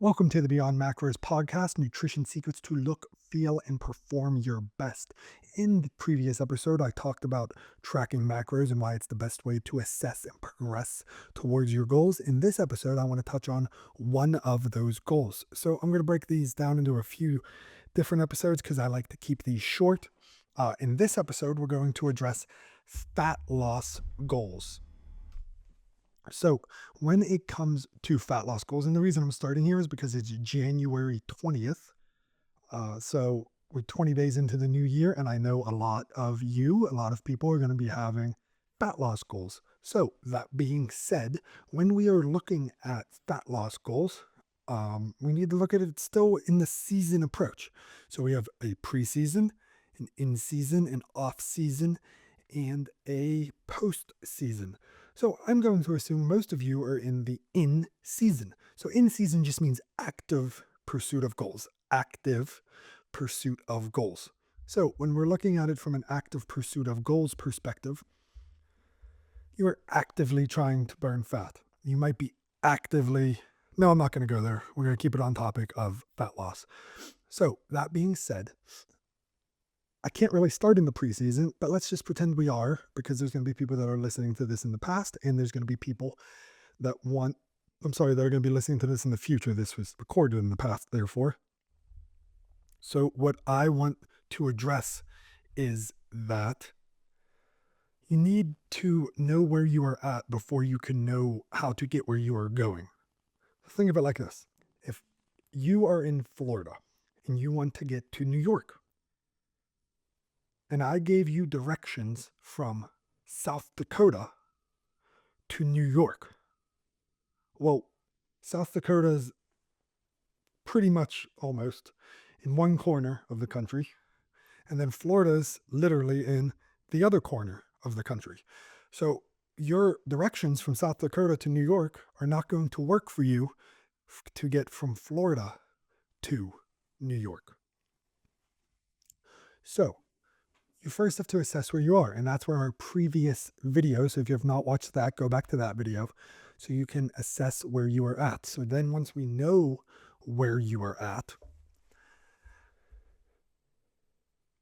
Welcome to the Beyond Macros podcast, nutrition secrets to look, feel, and perform your best. In the previous episode, I talked about tracking macros and why it's the best way to assess and progress towards your goals. In this episode, I want to touch on one of those goals. So I'm going to break these down into a few different episodes because I like to keep these short. In this episode, we're going to address fat loss goals. So, when it comes to fat loss goals, and the reason I'm starting here is because it's January 20th. So, we're 20 days into the new year, and I know a lot of people are going to be having fat loss goals. So, that being said, when we are looking at fat loss goals, we need to look at it still in the season approach. So, we have a preseason, an in season, an off season, and a post season. So I'm going to assume most of you are in the in season. So in season just means active pursuit of goals, active pursuit of goals. So when we're looking at it from an active pursuit of goals perspective, you are actively trying to burn fat. You might be actively, no, I'm not going to go there. We're going to keep it on topic of fat loss. So that being said, I can't really start in the preseason, but let's just pretend we are, because there's going to be people that are listening to this in the past, and there's going to be people that that are going to be listening to this in the future. This was recorded in the past, therefore. So what I want to address is that you need to know where you are at before you can know how to get where you are going. Think of it like this. If you are in Florida and you want to get to New York, and I gave you directions from South Dakota to New York. Well, South Dakota is pretty much almost in one corner of the country, and then Florida's literally in the other corner of the country. So your directions from South Dakota to New York are not going to work for you to get from Florida to New York. So you first have to assess where you are, and that's where our previous video, so if you have not watched that, go back to that video so you can assess where you are at. So then once we know where you are at,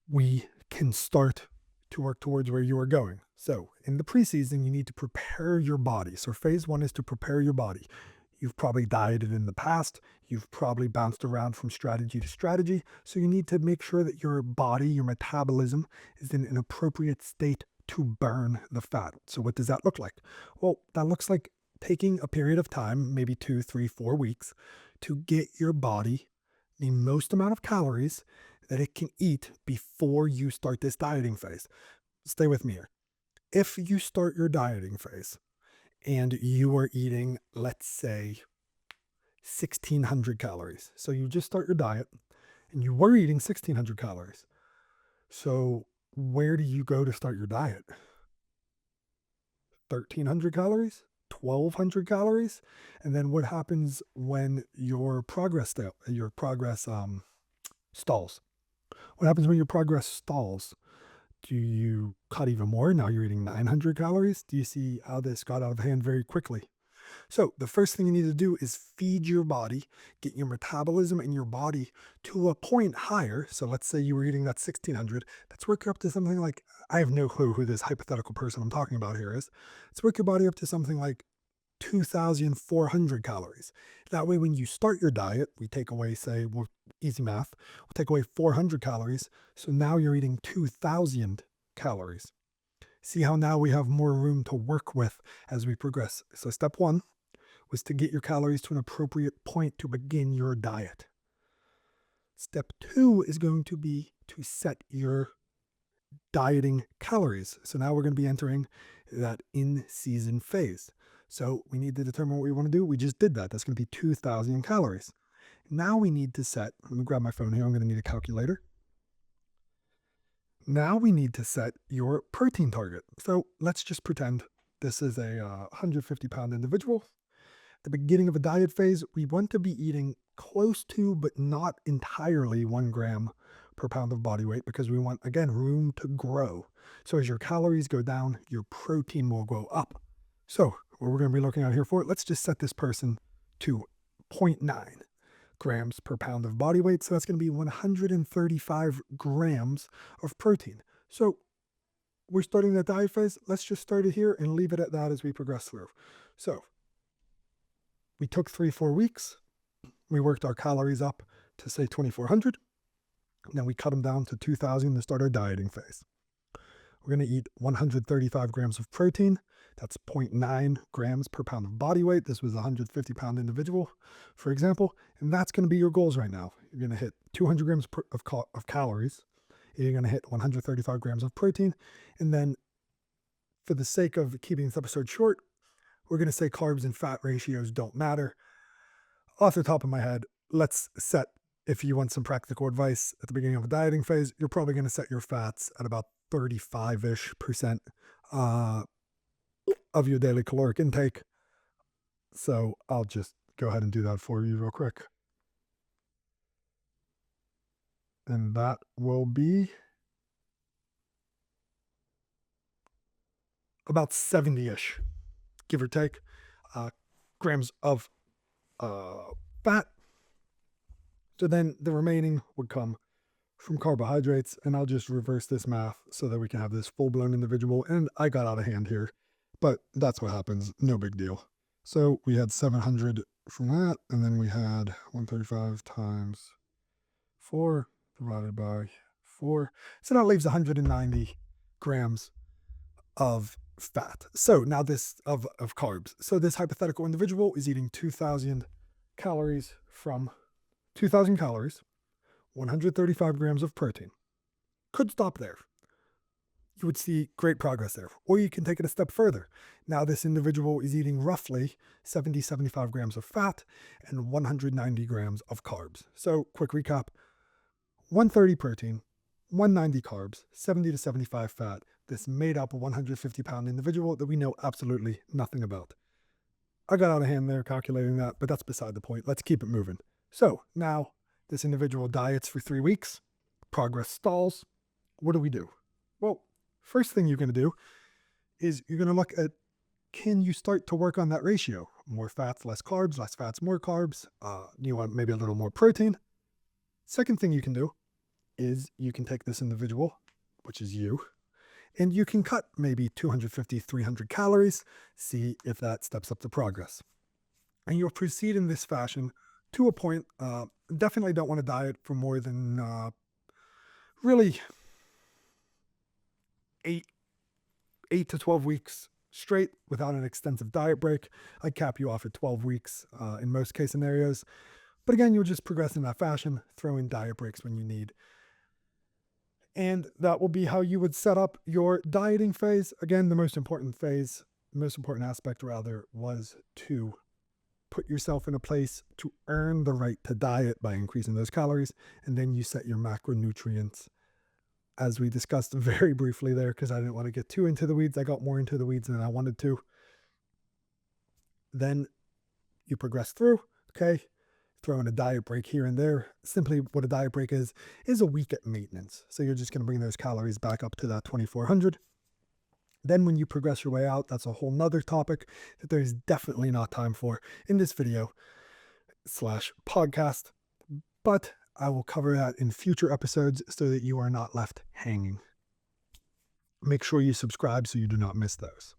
we can start to work towards where you are going. So in the preseason, you need to prepare your body. So phase one is to prepare your body. You've probably dieted in the past. You've probably bounced around from strategy to strategy. So you need to make sure that your body, your metabolism, is in an appropriate state to burn the fat. So what does that look like? Well, that looks like taking a period of time, maybe 2, 3, 4 weeks, to get your body the most amount of calories that it can eat before you start this dieting phase. Stay with me here. If you start your dieting phase and you are eating, let's say, 1,600 calories. So you just start your diet and you were eating 1,600 calories. So where do you go to start your diet? 1,300 calories? 1,200 calories? And then what happens when your progress stalls? What happens when your progress stalls? Do you cut even more? Now you're eating 900 calories. Do you see how this got out of hand very quickly? So the first thing you need to do is feed your body, get your metabolism and your body to a point higher. So let's say you were eating that 1,600. Let's work up to something like, I have no clue who this hypothetical person I'm talking about here is. Let's work your body up to something like 2,400 calories. That way, when you start your diet, we take away, say, well, easy math, we'll take away 400 calories. So now you're eating 2,000 calories. See how now we have more room to work with as we progress. So step one was to get your calories to an appropriate point to begin your diet. Step two is going to be to set your dieting calories. So now we're going to be entering that in-season phase. So we need to determine what we want to do. We just did that. That's going to be 2,000 calories. Now we need to set, let me grab my phone here. I'm going to need a calculator. Now we need to set your protein target. So let's just pretend this is a 150-pound individual. At the beginning of a diet phase, we want to be eating close to, but not entirely 1 gram per pound of body weight because we want, again, room to grow. So as your calories go down, your protein will go up. So what we're going to be looking at here for, let's just set this person to 0.9. grams per pound of body weight. So that's going to be 135 grams of protein. So we're starting that diet phase. Let's just start it here and leave it at that as we progress through. So we took 3-4 weeks. We worked our calories up to say 2,400. Then we cut them down to 2,000 to start our dieting phase. We're going to eat 135 grams of protein. That's 0.9 grams per pound of body weight. This was a 150-pound individual, for example. And that's going to be your goals right now. You're going to hit 200 grams of calories. You're going to hit 135 grams of protein. And then for the sake of keeping this episode short, we're going to say carbs and fat ratios don't matter. Off the top of my head, let's set, if you want some practical advice at the beginning of a dieting phase, you're probably going to set your fats at about 35-ish% of your daily caloric intake. So I'll just go ahead and do that for you real quick. And that will be about 70-ish, give or take, grams of fat. So then the remaining would come from carbohydrates, and I'll just reverse this math so that we can have this full-blown individual. And I got out of hand here, but that's what happens. No big deal. So we had 700 from that, and then we had 135 times 4 divided by 4. So that leaves 190 grams of fat. So now this of carbs. So this hypothetical individual is eating 2,000 calories from 2,000 calories, 135 grams of protein. Could stop there. You would see great progress there. Or you can take it a step further. Now this individual is eating roughly 75 grams of fat and 190 grams of carbs. So quick recap, 130 protein, 190 carbs, 70 to 75 fat. This made up a 150-pound individual that we know absolutely nothing about. I got out of hand there calculating that, but that's beside the point. Let's keep it moving. So now this individual diets for 3 weeks. Progress stalls. What do? Well, first thing you're going to do is you're going to look at, can you start to work on that ratio? More fats, less carbs, less fats, more carbs. You want maybe a little more protein. Second thing you can do is you can take this individual, which is you, and you can cut maybe 250, 300 calories, see if that steps up the progress. And you'll proceed in this fashion to a point. Definitely don't want to diet for more than really 8 to 12 weeks straight without an extensive diet break. I cap you off at 12 weeks in most case scenarios. But again, you'll just progress in that fashion, throw in diet breaks when you need. And that will be how you would set up your dieting phase. Again, the most important aspect rather, was to put yourself in a place to earn the right to diet by increasing those calories. And then you set your macronutrients, as we discussed very briefly there, because I didn't want to get too into the weeds. I got more into the weeds than I wanted to. Then you progress through, okay? Throw in a diet break here and there. Simply what a diet break is a week at maintenance. So you're just going to bring those calories back up to that 2,400. Then when you progress your way out, that's a whole nother topic that there's definitely not time for in this video / podcast. But I will cover that in future episodes so that you are not left hanging. Make sure you subscribe so you do not miss those.